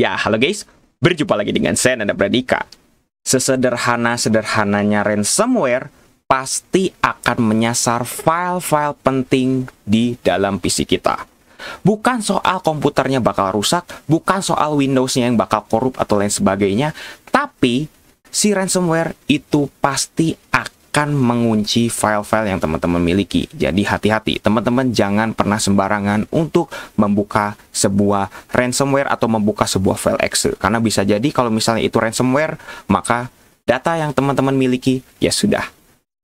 Ya, halo guys. Berjumpa lagi dengan saya, Nanda Pradika. Sesederhana-sederhananya ransomware pasti akan menyasar file-file penting di dalam PC kita. Bukan soal komputernya bakal rusak, bukan soal Windows-nya yang bakal korup atau lain sebagainya, tapi si ransomware itu pasti akan mengunci file-file yang teman-teman miliki. Jadi hati-hati, teman-teman jangan pernah sembarangan untuk membuka sebuah ransomware atau membuka sebuah file Excel. Karena bisa jadi kalau misalnya itu ransomware, maka data yang teman-teman miliki ya sudah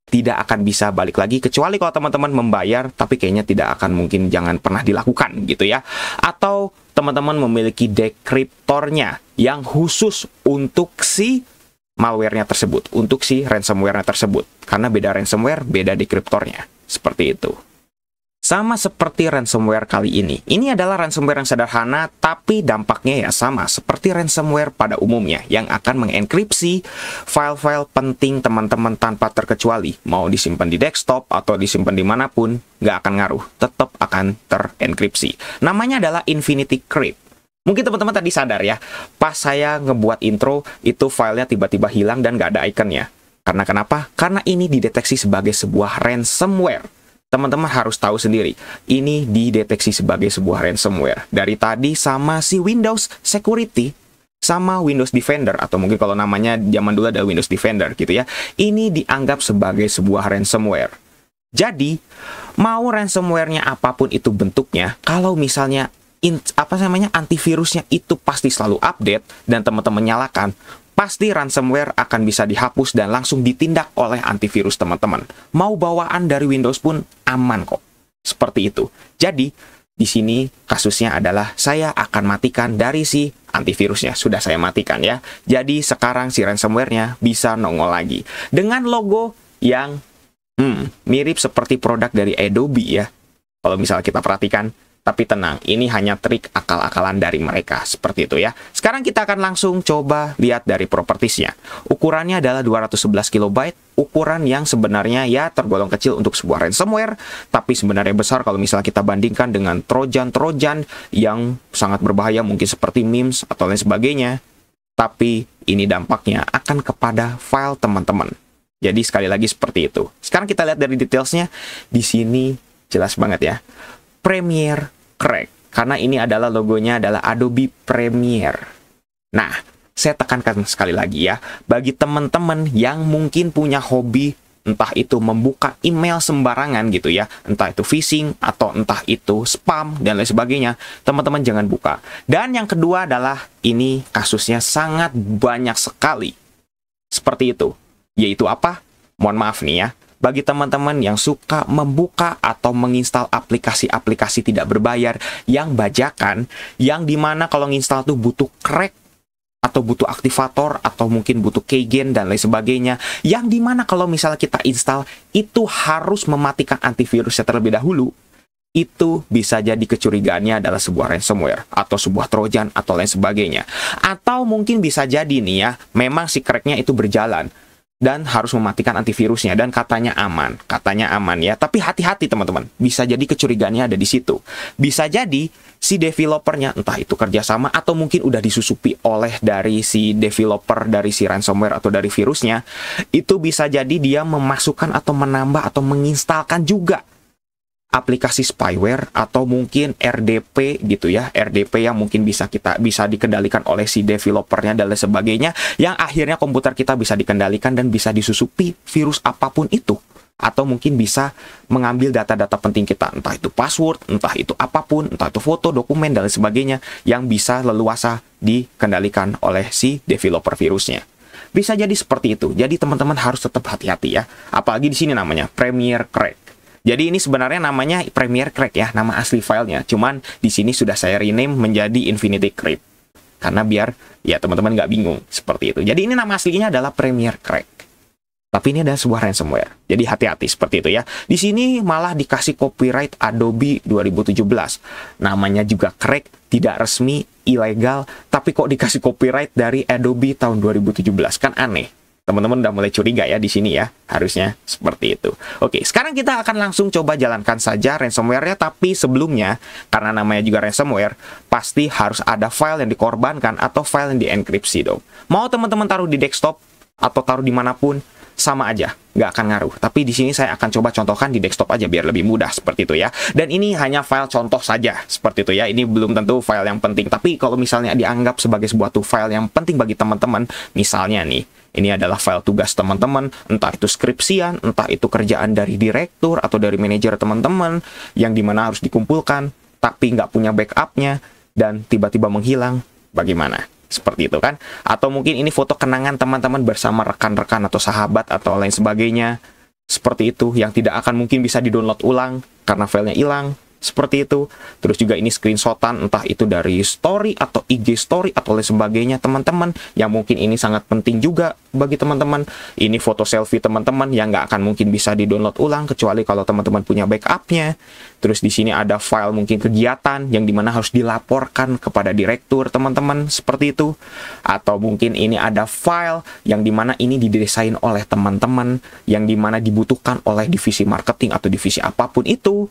tidak akan bisa balik lagi, kecuali kalau teman-teman membayar, tapi kayaknya tidak akan mungkin, jangan pernah dilakukan gitu ya. Atau teman-teman memiliki dekriptornya yang khusus untuk si malware-nya tersebut, untuk si ransomware-nya tersebut. Karena beda ransomware, beda dekriptornya. Seperti itu. Sama seperti ransomware kali ini. Ini adalah ransomware yang sederhana, tapi dampaknya ya sama seperti ransomware pada umumnya, yang akan mengenkripsi file-file penting teman-teman tanpa terkecuali. Mau disimpan di desktop atau disimpan dimanapun, nggak akan ngaruh. Tetap akan terenkripsi. Namanya adalah Infinity Crypt. Mungkin teman-teman tadi sadar ya, pas saya ngebuat intro, itu filenya tiba-tiba hilang dan nggak ada ikonnya. Karena kenapa? Karena ini dideteksi sebagai sebuah ransomware. Teman-teman harus tahu sendiri, ini dideteksi sebagai sebuah ransomware. Dari tadi sama si Windows Security, sama Windows Defender, atau mungkin kalau namanya zaman dulu ada Windows Defender gitu ya, ini dianggap sebagai sebuah ransomware. Jadi, mau ransomware-nya apapun itu bentuknya, kalau misalnya antivirusnya itu pasti selalu update dan teman-teman nyalakan, pasti ransomware akan bisa dihapus dan langsung ditindak oleh antivirus teman-teman. Mau bawaan dari Windows pun aman kok. Seperti itu. Jadi, di sini kasusnya adalah saya akan matikan dari si antivirusnya. Sudah saya matikan ya. Jadi, sekarang si ransomware-nya bisa nongol lagi. Dengan logo yang mirip seperti produk dari Adobe ya. Kalau misalnya kita perhatikan. Tapi tenang, ini hanya trik akal-akalan dari mereka. Seperti itu ya. Sekarang kita akan langsung coba lihat dari propertiesnya. Ukurannya adalah 211 KB. Ukuran yang sebenarnya ya tergolong kecil untuk sebuah ransomware. Tapi sebenarnya besar kalau misalnya kita bandingkan dengan trojan-trojan yang sangat berbahaya. Mungkin seperti memes atau lain sebagainya. Tapi ini dampaknya akan kepada file teman-teman. Jadi sekali lagi seperti itu. Sekarang kita lihat dari detailsnya. Di sini jelas banget ya. Premiere Crack, karena ini adalah logonya adalah Adobe Premiere. Nah, saya tekankan sekali lagi ya, bagi teman-teman yang mungkin punya hobi, entah itu membuka email sembarangan gitu ya, entah itu phishing atau entah itu spam dan lain sebagainya, teman-teman jangan buka. Dan yang kedua adalah ini kasusnya sangat banyak sekali. Seperti itu. Yaitu apa? Mohon maaf nih ya. Bagi teman-teman yang suka membuka atau menginstal aplikasi-aplikasi tidak berbayar yang bajakan, yang dimana kalau nginstal tuh butuh crack, atau butuh aktivator, atau mungkin butuh keygen dan lain sebagainya, yang dimana kalau misalnya kita install, itu harus mematikan antivirusnya terlebih dahulu, itu bisa jadi kecurigaannya adalah sebuah ransomware, atau sebuah trojan, atau lain sebagainya. Atau mungkin bisa jadi nih ya, memang si cracknya itu berjalan, dan harus mematikan antivirusnya, dan katanya aman ya. Tapi hati-hati teman-teman, bisa jadi kecurigaannya ada di situ. Bisa jadi si developernya entah itu kerjasama atau mungkin udah disusupi oleh dari si developer dari si ransomware atau dari virusnya, itu bisa jadi dia memasukkan atau menambah atau menginstalkan juga aplikasi spyware atau mungkin RDP gitu ya, RDP yang mungkin bisa dikendalikan oleh si developernya dan lain sebagainya, yang akhirnya komputer kita bisa dikendalikan dan bisa disusupi virus apapun itu, atau mungkin bisa mengambil data-data penting kita, entah itu password, entah itu apapun, entah itu foto, dokumen dan lain sebagainya, yang bisa leluasa dikendalikan oleh si developer virusnya. Bisa jadi seperti itu. Jadi teman-teman harus tetap hati-hati ya. Apalagi di sini namanya Premiere Crack. Jadi ini sebenarnya namanya Premiere Crack ya, nama asli filenya. Cuman di sini sudah saya rename menjadi Infinity Crypt. Karena biar ya teman-teman nggak bingung seperti itu. Jadi ini nama aslinya adalah Premiere Crack. Tapi ini adalah sebuah ransomware. Jadi hati-hati seperti itu ya. Di sini malah dikasih copyright Adobe 2017. Namanya juga crack, tidak resmi, ilegal, tapi kok dikasih copyright dari Adobe tahun 2017. Kan aneh. Teman-teman udah mulai curiga ya di sini ya, harusnya seperti itu. Oke, sekarang kita akan langsung coba jalankan saja ransomware-nya, tapi sebelumnya, karena namanya juga ransomware, pasti harus ada file yang dikorbankan atau file yang dienkripsi dong. Mau teman-teman taruh di desktop atau taruh dimanapun, sama aja, nggak akan ngaruh. Tapi di sini saya akan coba contohkan di desktop aja biar lebih mudah seperti itu ya. Dan ini hanya file contoh saja seperti itu ya. Ini belum tentu file yang penting. Tapi kalau misalnya dianggap sebagai sebuah file yang penting bagi teman-teman, misalnya nih, ini adalah file tugas teman-teman, entah itu skripsian, entah itu kerjaan dari direktur atau dari manajer teman-teman, yang dimana harus dikumpulkan, tapi nggak punya backupnya, dan tiba-tiba menghilang, bagaimana? Seperti itu kan? Atau mungkin ini foto kenangan teman-teman bersama rekan-rekan atau sahabat atau lain sebagainya. Seperti itu, yang tidak akan mungkin bisa di-download ulang karena filenya hilang. Seperti itu. Terus juga ini screenshotan, entah itu dari story atau IG story atau lain sebagainya teman-teman, yang mungkin ini sangat penting juga bagi teman-teman. Ini foto selfie teman-teman yang nggak akan mungkin bisa di-download ulang kecuali kalau teman-teman punya backupnya. Terus di sini ada file mungkin kegiatan yang dimana harus dilaporkan kepada direktur teman-teman, seperti itu. Atau mungkin ini ada file yang dimana ini didesain oleh teman-teman, yang dimana dibutuhkan oleh divisi marketing atau divisi apapun itu.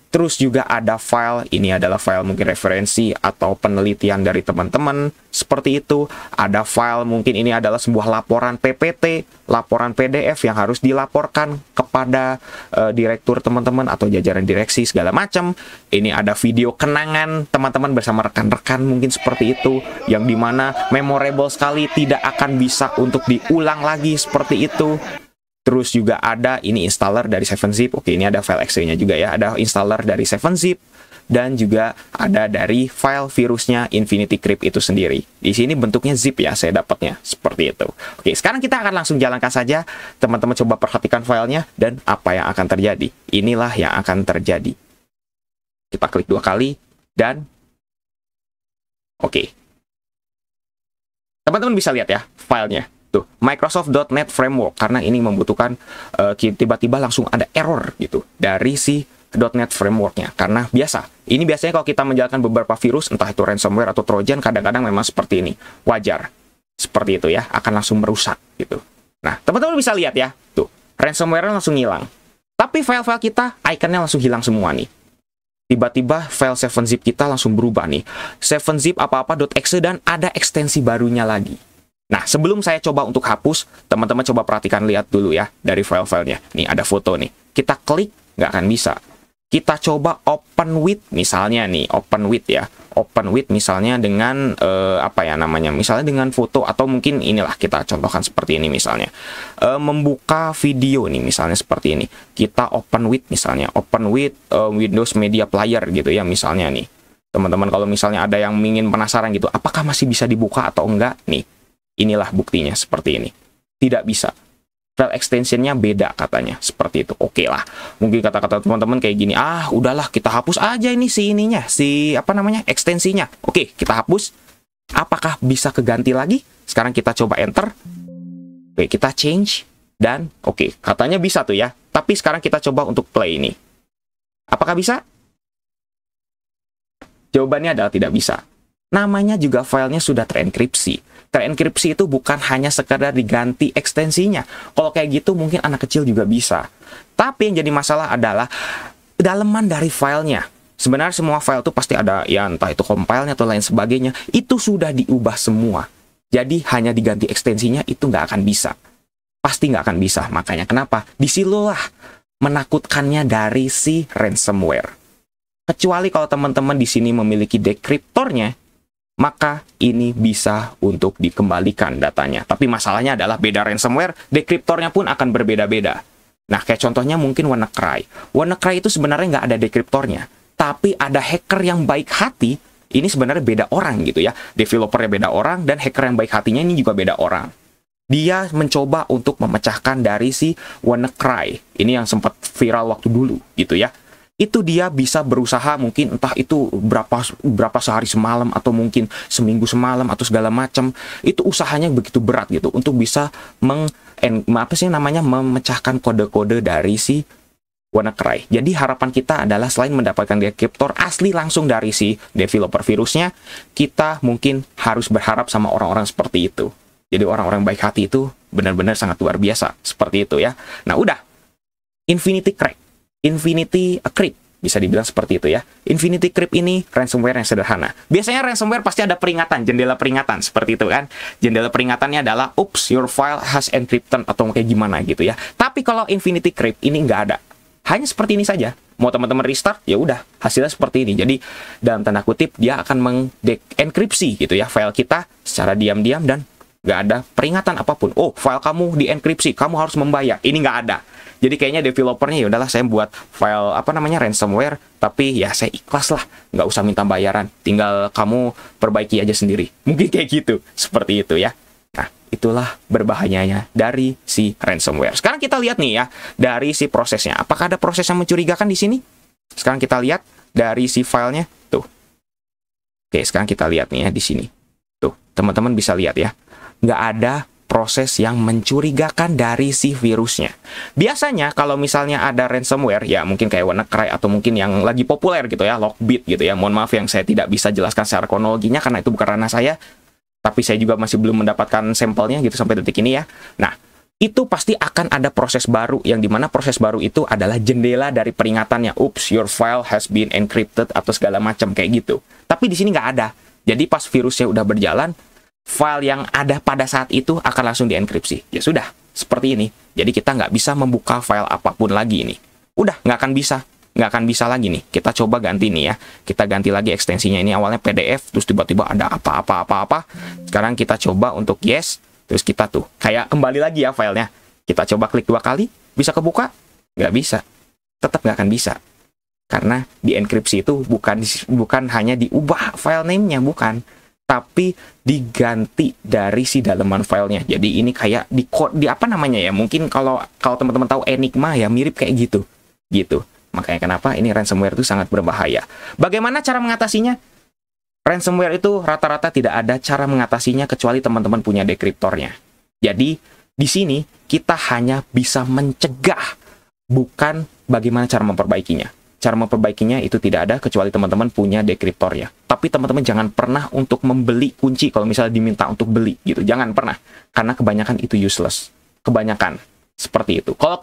Terus juga ada file, ini adalah file mungkin referensi atau penelitian dari teman-teman, seperti itu. Ada file mungkin ini adalah sebuah laporan PPT, laporan PDF yang harus dilaporkan kepada direktur teman-teman atau jajaran direksi segala macam. Ini ada video kenangan teman-teman bersama rekan-rekan mungkin seperti itu, yang dimana memorable sekali, tidak akan bisa untuk diulang lagi seperti itu. Terus juga ada ini installer dari 7-Zip. Oke, ini ada file exe-nya juga ya. Ada installer dari 7-Zip. Dan juga ada dari file virusnya Infinity Crypt itu sendiri. Di sini bentuknya zip ya, saya dapatnya. Seperti itu. Oke, sekarang kita akan langsung jalankan saja. Teman-teman coba perhatikan filenya dan apa yang akan terjadi. Inilah yang akan terjadi. Kita klik 2 kali dan oke. Teman-teman bisa lihat ya filenya. Tuh, Microsoft.NET Framework, karena ini membutuhkan tiba-tiba langsung ada error gitu dari si .NET Framework-nya. Karena ini biasanya kalau kita menjalankan beberapa virus, entah itu ransomware atau trojan, kadang-kadang memang seperti ini. Wajar. Seperti itu ya, akan langsung merusak gitu. Nah, teman-teman bisa lihat ya, tuh, ransomware-nya langsung hilang. Tapi file-file kita, ikonnya langsung hilang semua nih. Tiba-tiba file 7-Zip kita langsung berubah nih. 7-Zip apa-apa.exe dan ada ekstensi barunya lagi. Nah, sebelum saya coba untuk hapus, teman-teman coba perhatikan, lihat dulu ya dari file-filenya. Nih, ada foto nih. Kita klik, nggak akan bisa. Kita coba open with, misalnya nih, open with ya. Open with misalnya dengan, apa ya namanya, misalnya dengan foto, atau mungkin inilah kita contohkan seperti ini misalnya. Membuka video nih, misalnya seperti ini. Kita open with misalnya, open with Windows Media Player gitu ya, misalnya nih. Teman-teman kalau misalnya ada yang ingin penasaran gitu, apakah masih bisa dibuka atau enggak? Nih. Inilah buktinya seperti ini. Tidak bisa. File extensionnya beda katanya. Seperti itu. Oke lah. Mungkin kata-kata teman-teman kayak gini. Ah, udahlah kita hapus aja ini ekstensinya. Oke, kita hapus. Apakah bisa keganti lagi? Sekarang kita coba enter. Oke, kita change. Dan oke, katanya bisa tuh ya. Tapi sekarang kita coba untuk play ini. Apakah bisa? Jawabannya adalah tidak bisa. Namanya juga filenya sudah terenkripsi. Terenkripsi itu bukan hanya sekedar diganti ekstensinya. Kalau kayak gitu mungkin anak kecil juga bisa. Tapi yang jadi masalah adalah daleman dari filenya. Sebenarnya semua file itu pasti ada, ya entah itu compile-nya atau lain sebagainya. Itu sudah diubah semua. Jadi hanya diganti ekstensinya itu nggak akan bisa. Pasti nggak akan bisa. Makanya kenapa? Disitulah menakutkannya dari si ransomware. Kecuali kalau teman-teman di sini memiliki dekriptornya, maka ini bisa untuk dikembalikan datanya. Tapi masalahnya adalah beda ransomware, dekriptornya pun akan berbeda-beda. Nah, kayak contohnya mungkin WannaCry. WannaCry itu sebenarnya nggak ada dekriptornya, tapi ada hacker yang baik hati. Ini sebenarnya beda orang gitu ya. Developernya beda orang, dan hacker yang baik hatinya ini juga beda orang. Dia mencoba untuk memecahkan dari si WannaCry. Ini yang sempat viral waktu dulu gitu ya. Itu dia bisa berusaha mungkin entah itu berapa sehari semalam atau mungkin seminggu semalam atau segala macam. Itu usahanya begitu berat gitu untuk bisa memecahkan kode-kode dari si WannaCry. Jadi harapan kita adalah selain mendapatkan dekriptor asli langsung dari si developer virusnya, kita mungkin harus berharap sama orang-orang seperti itu. Jadi orang-orang baik hati itu benar-benar sangat luar biasa. Seperti itu ya. Nah, udah. Infinity Crypt. Infinity Crypt. Bisa dibilang seperti itu ya. Infinity Crypt ini ransomware yang sederhana. Biasanya ransomware pasti ada peringatan, jendela peringatan. Seperti itu kan. Jendela peringatannya adalah, oops, your file has encrypted, atau kayak gimana gitu ya. Tapi kalau Infinity Crypt ini nggak ada. Hanya seperti ini saja. Mau teman-teman restart, ya udah, hasilnya seperti ini. Jadi, dalam tanda kutip, dia akan mengenkripsi gitu ya, file kita secara diam-diam dan nggak ada peringatan apapun. Oh, file kamu dienkripsi, kamu harus membayar. Ini nggak ada. Jadi kayaknya developernya ya udahlah, saya buat file ransomware, tapi ya saya ikhlas lah, nggak usah minta bayaran, tinggal kamu perbaiki aja sendiri. Mungkin kayak gitu, seperti itu ya. Nah, itulah berbahayanya dari si ransomware. Sekarang kita lihat nih ya, dari si prosesnya. Apakah ada proses yang mencurigakan di sini? Sekarang kita lihat dari si filenya. Tuh. Oke, sekarang kita lihat nih ya di sini. Tuh, teman-teman bisa lihat ya. Nggak ada proses yang mencurigakan dari si virusnya. Biasanya kalau misalnya ada ransomware, ya mungkin kayak WannaCry atau mungkin yang lagi populer gitu ya, Lockbit gitu ya. Mohon maaf yang saya tidak bisa jelaskan secara kronologinya karena itu bukan ranah saya. Tapi saya juga masih belum mendapatkan sampelnya gitu sampai detik ini ya. Nah, itu pasti akan ada proses baru, yang dimana proses baru itu adalah jendela dari peringatannya. Oops, your file has been encrypted atau segala macam kayak gitu. Tapi di sini nggak ada. Jadi pas virusnya udah berjalan, file yang ada pada saat itu akan langsung dienkripsi. Ya sudah, seperti ini. Jadi kita nggak bisa membuka file apapun lagi ini. Udah, nggak akan bisa lagi nih. Kita coba ganti nih ya. Kita ganti lagi ekstensinya. Ini awalnya PDF, terus tiba-tiba ada apa-apa. Sekarang kita coba untuk yes, terus kita tuh kayak kembali lagi ya filenya. Kita coba klik 2 kali, bisa kebuka? Nggak bisa. Tetap nggak akan bisa. Karena dienkripsi itu bukan hanya diubah file name-nya, bukan. Tapi diganti dari si dalaman filenya. Jadi ini kayak di apa namanya ya? Mungkin kalau teman-teman tahu Enigma ya mirip kayak gitu. Makanya kenapa ini ransomware itu sangat berbahaya. Bagaimana cara mengatasinya? Ransomware itu rata-rata tidak ada cara mengatasinya kecuali teman-teman punya dekriptornya. Jadi di sini kita hanya bisa mencegah, bukan bagaimana cara memperbaikinya. Cara memperbaikinya itu tidak ada kecuali teman-teman punya dekriptornya. Tapi teman-teman jangan pernah untuk membeli kunci kalau misalnya diminta untuk beli gitu. Jangan pernah. Karena kebanyakan itu useless. Kebanyakan. Seperti itu. Kalau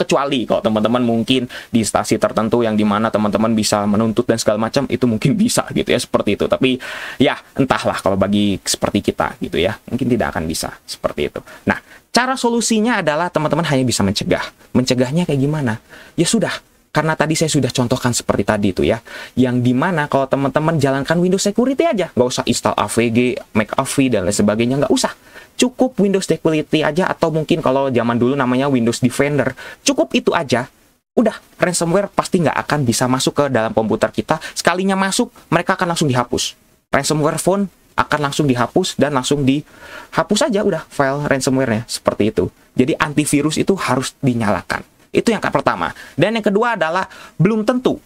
teman-teman mungkin di instansi tertentu yang dimana teman-teman bisa menuntut dan segala macam, itu mungkin bisa gitu ya, seperti itu. Tapi ya entahlah kalau bagi seperti kita gitu ya, mungkin tidak akan bisa seperti itu. Nah, cara solusinya adalah teman-teman hanya bisa mencegah. Mencegahnya kayak gimana? Ya sudah. Karena tadi saya sudah contohkan seperti tadi itu ya. Yang dimana kalau teman-teman jalankan Windows Security aja. Nggak usah install AVG, McAfee, dan lain sebagainya. Nggak usah. Cukup Windows Security aja. Atau mungkin kalau zaman dulu namanya Windows Defender. Cukup itu aja. Udah, ransomware pasti nggak akan bisa masuk ke dalam komputer kita. Sekalinya masuk, mereka akan langsung dihapus. Ransomware phone akan langsung dihapus dan langsung dihapus aja udah file ransomware-nya. Seperti itu. Jadi antivirus itu harus dinyalakan. Itu yang pertama. Dan yang kedua adalah belum tentu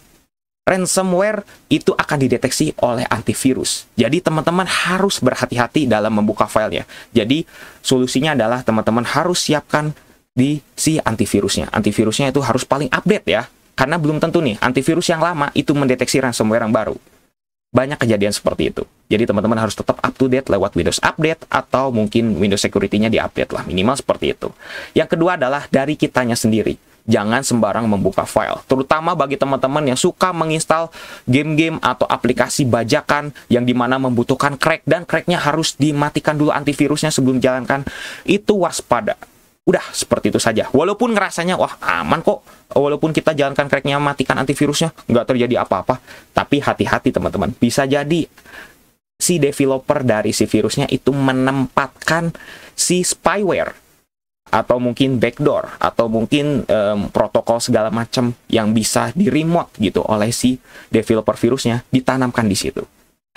ransomware itu akan dideteksi oleh antivirus. Jadi teman-teman harus berhati-hati dalam membuka filenya. Jadi solusinya adalah teman-teman harus siapkan di si antivirusnya. Antivirusnya itu harus paling update ya. Karena belum tentu nih antivirus yang lama itu mendeteksi ransomware yang baru. Banyak kejadian seperti itu. Jadi teman-teman harus tetap up to date lewat Windows Update atau mungkin Windows Security-nya di-update lah. Minimal seperti itu. Yang kedua adalah dari kitanya sendiri. Jangan sembarang membuka file. Terutama bagi teman-teman yang suka menginstal game-game atau aplikasi bajakan yang dimana membutuhkan crack dan cracknya harus dimatikan dulu antivirusnya sebelum dijalankan. Itu waspada. Udah, seperti itu saja. Walaupun ngerasanya, wah aman kok. Walaupun kita jalankan cracknya, matikan antivirusnya, nggak terjadi apa-apa. Tapi hati-hati teman-teman. Bisa jadi si developer dari si virusnya itu menempatkan si spyware atau mungkin backdoor atau mungkin protokol segala macam yang bisa di remote gitu oleh si developer virusnya ditanamkan di situ.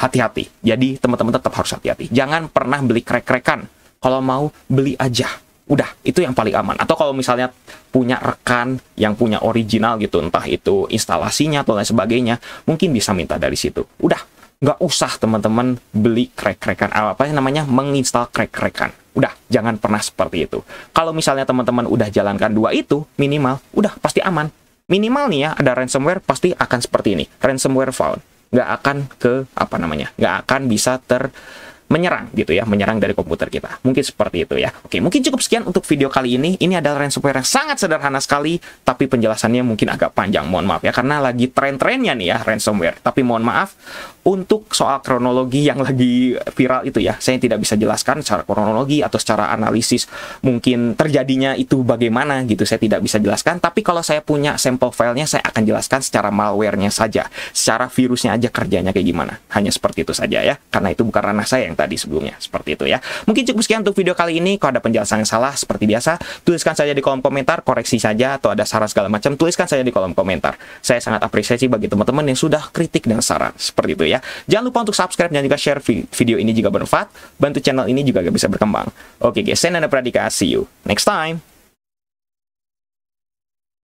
Hati-hati. Jadi teman-teman tetap harus hati-hati. Jangan pernah beli crack-crackan. Kalau mau beli aja. Udah, itu yang paling aman. Atau kalau misalnya punya rekan yang punya original gitu, entah itu instalasinya atau lain sebagainya, mungkin bisa minta dari situ. Udah, nggak usah teman-teman beli crack-crackan. Apa namanya? Menginstal crack-crackan. Udah, jangan pernah seperti itu. Kalau misalnya teman-teman udah jalankan dua itu, minimal, udah pasti aman. Minimal nih ya, ada ransomware pasti akan seperti ini. Ransomware found. Nggak akan nggak akan bisa menyerang gitu ya, menyerang dari komputer kita. Mungkin seperti itu ya. Oke, mungkin cukup sekian untuk video kali ini. Ini adalah ransomware yang sangat sederhana sekali, tapi penjelasannya mungkin agak panjang. Mohon maaf ya, karena lagi tren-trennya nih ya ransomware. Tapi mohon maaf, untuk soal kronologi yang lagi viral itu ya, saya tidak bisa jelaskan secara kronologi atau secara analisis mungkin terjadinya itu bagaimana gitu, saya tidak bisa jelaskan. Tapi kalau saya punya sampel filenya, saya akan jelaskan secara malware-nya saja, secara virusnya aja kerjanya kayak gimana. Hanya seperti itu saja ya, karena itu bukan ranah saya yang tadi sebelumnya. Seperti itu ya. Mungkin cukup sekian untuk video kali ini. Kalau ada penjelasan yang salah, seperti biasa, tuliskan saja di kolom komentar, koreksi saja, atau ada saran segala macam, tuliskan saja di kolom komentar. Saya sangat apresiasi bagi teman-teman yang sudah kritik dan saran. Seperti itu ya. Jangan lupa untuk subscribe dan juga share video ini jika bermanfaat. Bantu channel ini juga bisa berkembang. Oke guys, saya Nanda Pradika. See you next time.